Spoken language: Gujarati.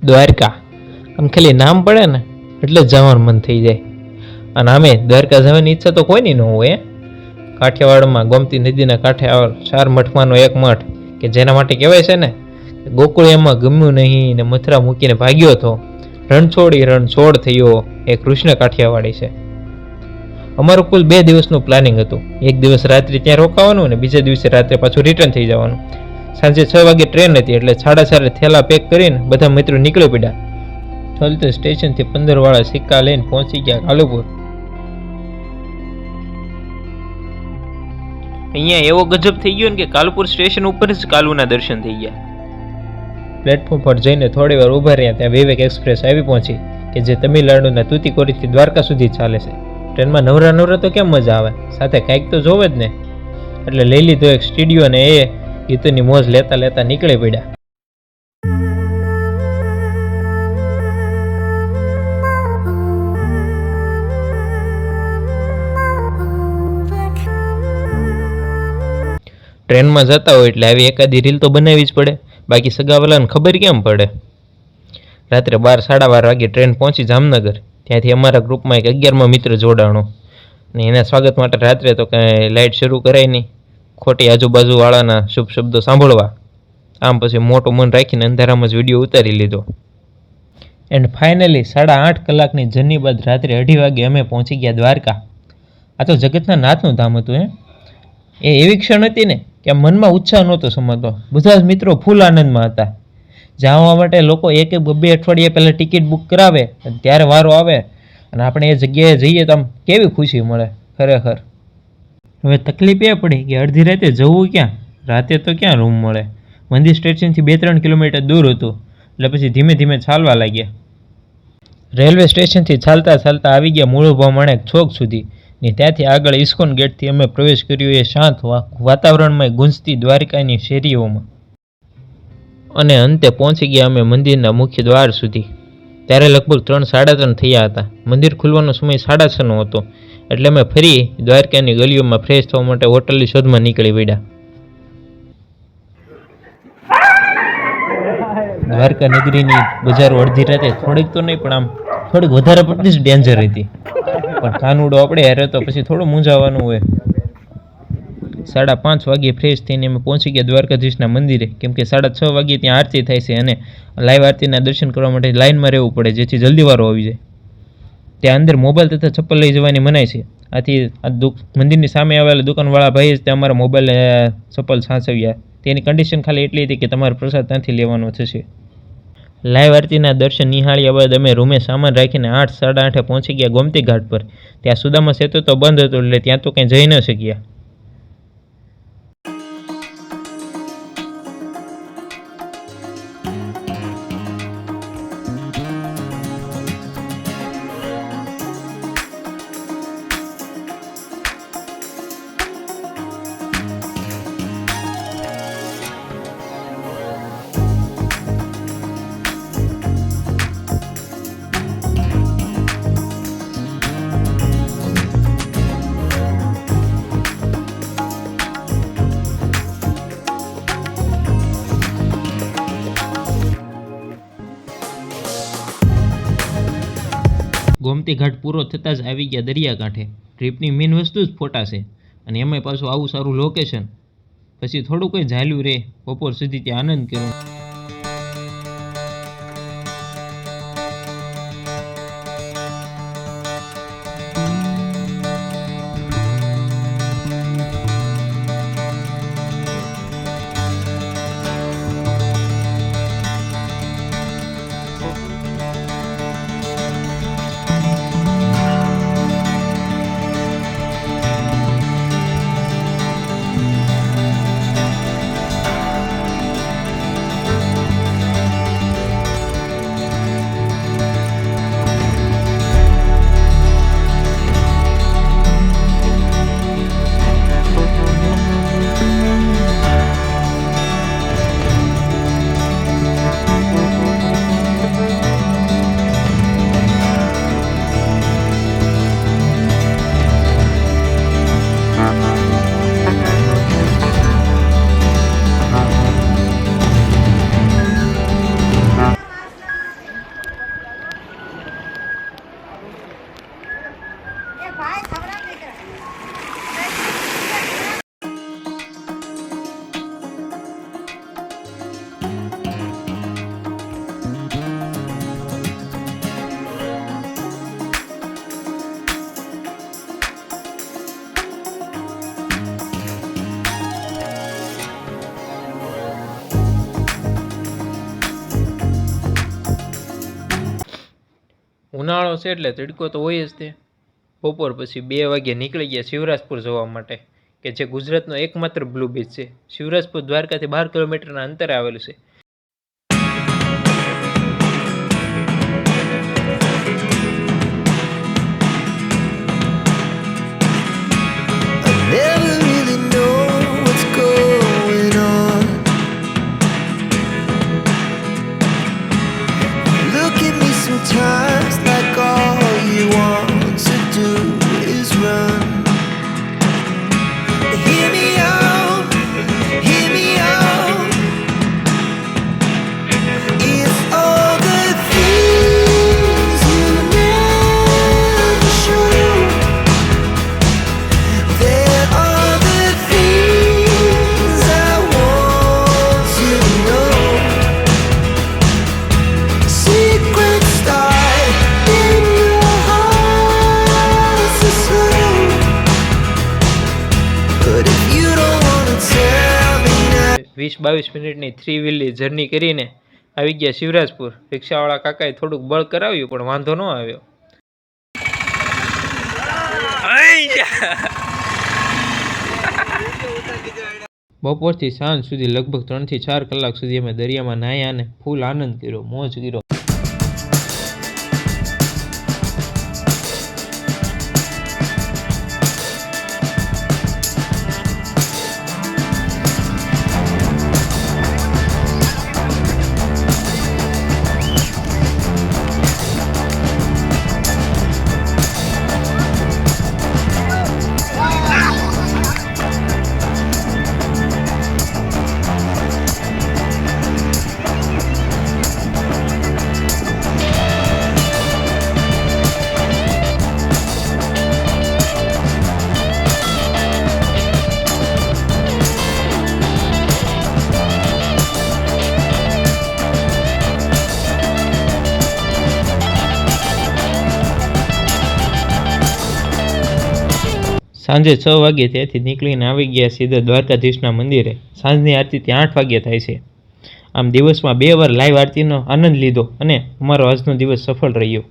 દ્વારકા આમ ખાલી નામ પડે ને એટલે જ જવાનું મન થઈ જાય. અને આમે દ્વારકા જવાની ઈચ્છા તો કોઈની ન હોય. કાઠિયાવાડમાં ગોમતી નદીના કાંઠે આવેલ 4 મઠમાંનો એક મઠ કે જેના માટે કહેવાય છે ને ગોકુળ એમાં ગમ્યું નહીં ને મથુરા મૂકીને ભાગ્યો હતો, રણછોડ થયો એ કૃષ્ણ કાઠિયાવાડી છે. અમારું કુલ 2 દિવસનું પ્લાનિંગ હતું. એક દિવસ રાત્રે ત્યાં રોકાવાનું અને બીજા દિવસે રાત્રે પાછું રિટર્ન થઈ જવાનું. સાંજે 6 વાગે ટ્રેન હતી એટલે 4:30 થેલા પેક કરીને બધા મિત્રો નીકળી પડ્યા. ચલતે સ્ટેશનથી 15 વાળા સિક્કા લઈને પહોંચી ગયા કાલુપુર. અહીંયા એવો ગજબ થઈ ગયો ને કે કાલુપુર સ્ટેશન ઉપર જ કાલુના દર્શન થઈ ગયા. પ્લેટફોર્મ પર જઈને થોડી વાર ઊભા રહ્યા ત્યાં વિવેક એક્સપ્રેસ આવી પહોંચી કે જે તમિલનાડુના તુતીકોરીથી દ્વારકા સુધી ચાલે છે. ટ્રેનમાં નવરા તો કેમ મજા આવે, સાથે કાંઈક તો જોવે જ ને. એટલે લઈ લીધો એક સ્ટુડિયો અને એ ગીતોની મોજ લેતા નીકળી પડ્યા. ટ્રેનમાં જતા હોય એટલે આવી એકાદી રીલ તો બનાવવી જ પડે, બાકી સગાવાલાને ખબર કેમ પડે. રાત્રે 12-12:30 વાગે ટ્રેન પહોંચી જામનગર. ત્યાંથી અમારા ગ્રુપમાં એક 11મા મિત્ર જોડાણો અને એના સ્વાગત માટે રાત્રે તો કાંઈ લાઇટ શરૂ કરાય નહીં, ખોટી આજુબાજુવાળાના શુભ શબ્દો સાંભળવા. આમ પછી મોટું મન રાખીને અંધારામાં જ વિડીયો ઉતારી લીધો. એન્ડ ફાઇનલી 8.5 કલાકની જર્ની બાદ રાત્રે 2:30 વાગે અમે પહોંચી ગયા દ્વારકા. આ તો જગતના નાથનું ધામ હતું. એ એવી ક્ષણ હતી ને કે મનમાં ઉત્સાહ નહોતો સમાતો. બધા જ મિત્રો ફૂલ આનંદમાં હતા. જવા માટે લોકો 1-2 અઠવાડિયા પહેલાં ટિકિટ બુક કરાવે અને ત્યારે વારો આવે અને આપણે એ જગ્યાએ જઈએ તો આમ કેવી ખુશી મળે ખરેખર. હવે તકલીફ એ પડી કે અડધી રાતે જવું ક્યાં, રાતે તો ક્યાં રૂમ મળે. મંદિર સ્ટેશનથી 2-3 કિલોમીટર દૂર હતું એટલે પછી ધીમે ધીમે ચાલવા લાગ્યા. રેલવે સ્ટેશનથી ચાલતા આવી ગયા મૂળભા માણેક ચોક સુધી ને ત્યાંથી આગળ ઇસ્કોન ગેટથી અમે પ્રવેશ કર્યો એ શાંત વાતાવરણમાં ગુંજતી દ્વારકાની શેરીઓમાં. અને અંતે પહોંચી ગયા અમે મંદિરના મુખ્ય દ્વાર સુધી. ત્યારે લગભગ 3-3:30 થયા હતા. મંદિર ખુલવાનો સમય 6:30નો હતો એટલે અમે ફરી દ્વારકાની ગલીઓમાં ફ્રેશ થવા માટે હોટલની શોધમાં નીકળી પડ્યા. દ્વારકા નગરીની બજારો અડધી રાતે થોડીક તો નહીં પણ આમ થોડીક વધારે પડતી જ ડેન્જર હતી. પણ કાનુડો આપણે યારે તો પછી થોડું મૂંઝાવાનું હોય. 5:30 વાગ્યે ફ્રેશ થઈને અમે પહોંચી ગયા દ્વારકાધીશના મંદિરે, કેમ કે 6:30 વાગ્યે ત્યાં આરતી થાય છે અને લાઈવ આરતીના દર્શન કરવા માટે લાઇનમાં રહેવું પડે જેથી જલ્દી વારો આવી જાય. ત્યાં અંદર મોબાઈલ તથા ચપ્પલ લઈ જવાની મનાય છે. આથી મંદિરની સામે આવેલા દુકાનવાળા ભાઈએ ત્યાં અમારા મોબાઈલ ચપ્પલ સાચવ્યા. તેની કન્ડિશન ખાલી એટલી હતી કે તમારે પ્રસાદ ત્યાંથી લેવાનો થશે. લાઈવ આરતીના દર્શન નિહાળ્યા બાદ અમે રૂમે સામાન રાખીને 8-8:30 પહોંચી ગયા ગોમતી ઘાટ પર. ત્યાં સુદામા સેતુ તો બંધ હતો એટલે ત્યાં તો કંઈ જઈ ન શક્યા. ગોમતી ઘાટ પૂરો થતાં જ આવી ગયા દરિયાકાંઠે. ટ્રીપની મેઇન વસ્તુ જ ફોટા છે અને એમાંય પાછું આવું સારું લોકેશન. પછી થોડું કંઈ ઝાલ્યું રે, બપોર સુધી ત્યાં આનંદ કર્યો. ઉનાળો છે એટલે તડકો તો હોય જ તે. બપોર પછી 2 વાગ્યે નીકળી ગયા શિવરાજપુર જવા માટે, કે જે ગુજરાતનો એકમાત્ર બ્લુ બીચ છે. શિવરાજપુર દ્વારકાથી 12 કિલોમીટરના અંતરે આવેલું છે. Never really know what's going on. Look at me sometimes like all you want to do is run. Hear me out, hear me out. If all the things you never show, there are the things I want to know. Secrets start in your heart so slow. But if you don't wanna tell me now. 20-22 મિનિટની 3 વ્હીલની જર્ની કરીને આવી ગયા શિવરાજપુર. રિક્ષાવાળા કાકાએ થોડુંક બળ કરાવ્યું પણ વાંધો ન આવ્યો. બપોરથી સાંજ સુધી લગભગ 3 થી 4 કલાક સુધી અમે દરિયામાં નાહ્યા અને ફૂલ આનંદ કર્યો, મોજ કર્યો. સાંજે 6 વાગ્યે ત્યાંથી નીકળીને આવી ગયા સીધા દ્વારકાધીશના મંદિરે. સાંજની આરતી ત્યાં 8 વાગ્યે થાય છે. આમ દિવસમાં 2 વાર લાઈવ આરતીનો આનંદ લીધો અને અમારો આજનો દિવસ સફળ રહ્યો.